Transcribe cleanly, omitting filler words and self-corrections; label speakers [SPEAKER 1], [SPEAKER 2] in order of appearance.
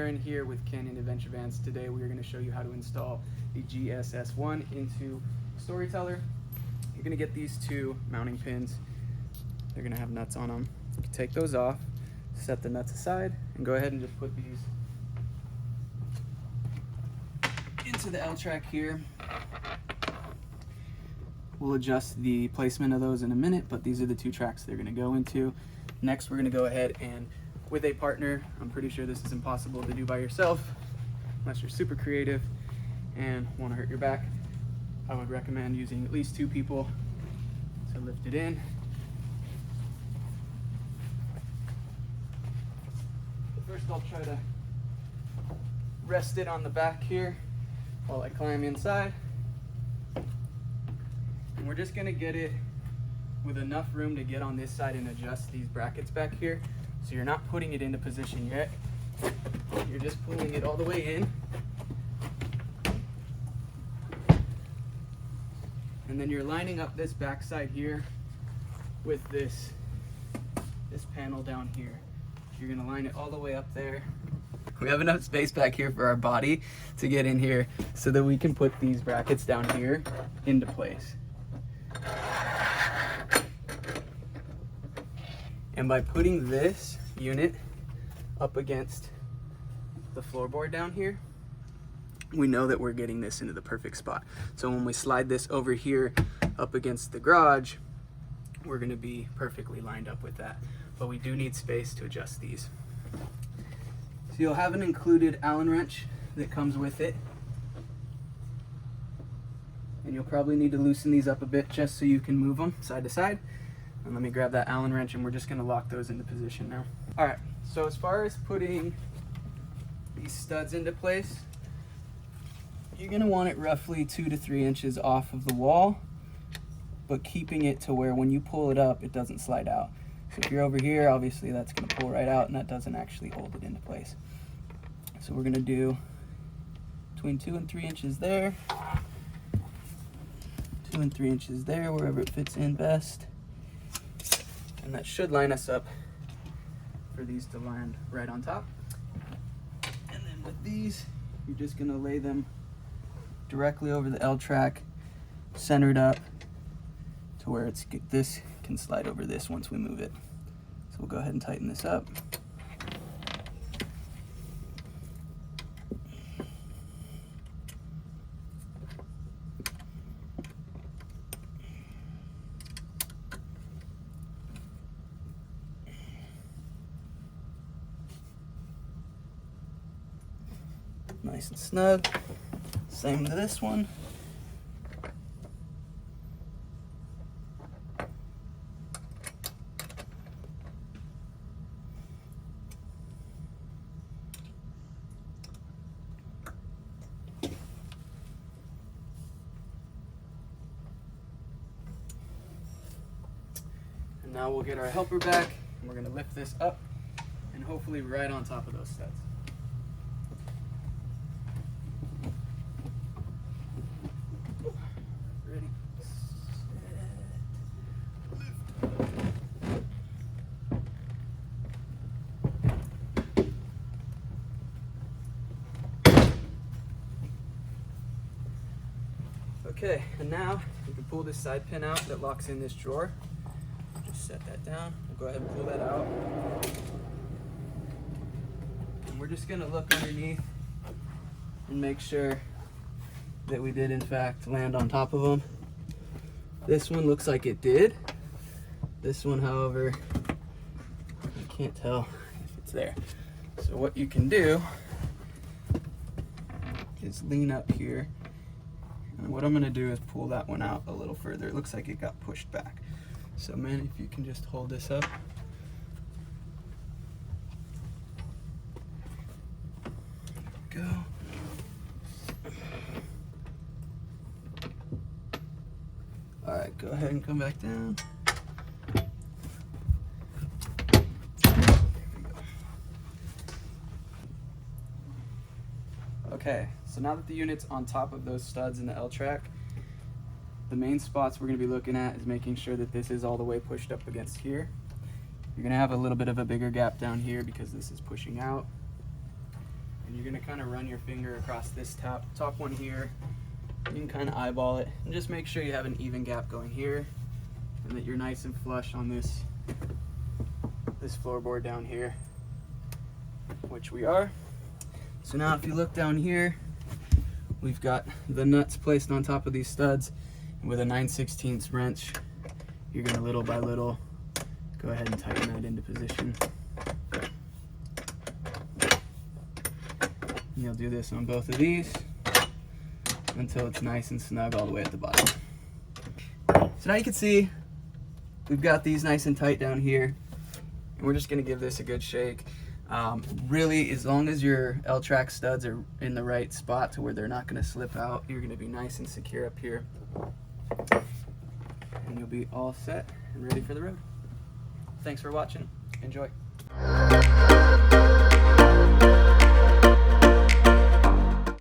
[SPEAKER 1] Aaron here with Canyon Adventure Vans. Today we are going to show you how to install the GSS 1 into Storyteller. You're going to get these two mounting pins. They're going to have nuts on them. You can take those off, set the nuts aside, and go ahead and just put these into the L-track here. We'll adjust the placement of those in a minute, but these are the two tracks they're going to go into. Next, we're going to go ahead and, with a partner, I'm pretty sure this is impossible to do by yourself unless you're super creative and want to hurt your back. I would recommend using at least two people to lift it in. First, I'll try to rest it on the back here while I climb inside. And we're just going to get it with enough room to get on this side and adjust these brackets back here. So you're not putting it into position yet. You're just pulling it all the way in. And then you're lining up this back side here with this panel down here. You're gonna line it all the way up there. We have enough space back here for our body to get in here so that we can put these brackets down here into place. And by putting this unit up against the floorboard down here, we know that we're getting this into the perfect spot. So when we slide this over here up against the garage, we're gonna be perfectly lined up with that. But we do need space to adjust these. So you'll have an included Allen wrench that comes with it. And you'll probably need to loosen these up a bit just so you can move them side to side. And let me grab that Allen wrench and we're just gonna lock those into position now. All right, so as far as putting these studs into place, you're gonna want it roughly 2 to 3 inches off of the wall, but keeping it to where when you pull it up, it doesn't slide out. So if you're over here, obviously that's gonna pull right out and that doesn't actually hold it into place. So we're gonna do between 2 and 3 inches there, 2 and 3 inches there, wherever it fits in best. And that should line us up for these to land right on top. And then with these, you're just gonna lay them directly over the L-track, centered up to where this can slide over this once we move it. So we'll go ahead and tighten this up. Nice and snug. Same to this one. And now we'll get our helper back and we're going to lift this up and hopefully right on top of those studs. Okay, and now you can pull this side pin out that locks in this drawer. Just set that down. We'll go ahead and pull that out. And we're just gonna look underneath and make sure that we did in fact land on top of them. This one looks like it did. This one, however, I can't tell if it's there. So what you can do is lean up here. And what I'm gonna do is pull that one out a little further. It looks like it got pushed back. So man, if you can just hold this up. There we go. All right, go ahead and come back down. Okay, so now that the unit's on top of those studs in the L-track, the main spots we're going to be looking at is making sure that this is all the way pushed up against here. You're going to have a little bit of a bigger gap down here because this is pushing out. And you're gonna kind of run your finger across this top one here. You can kind of eyeball it and just make sure you have an even gap going here and that you're nice and flush on this floorboard down here, which we are. So now if you look down here, we've got the nuts placed on top of these studs, and with a 9/16 wrench, you're gonna little by little go ahead and tighten that into position. And you'll do this on both of these until it's nice and snug all the way at the bottom. So now you can see we've got these nice and tight down here, and we're just gonna give this a good shake. Really, as long as your L-track studs are in the right spot to where they're not gonna slip out, you're gonna be nice and secure up here. And you'll be all set and ready for the road. Thanks for watching. Enjoy.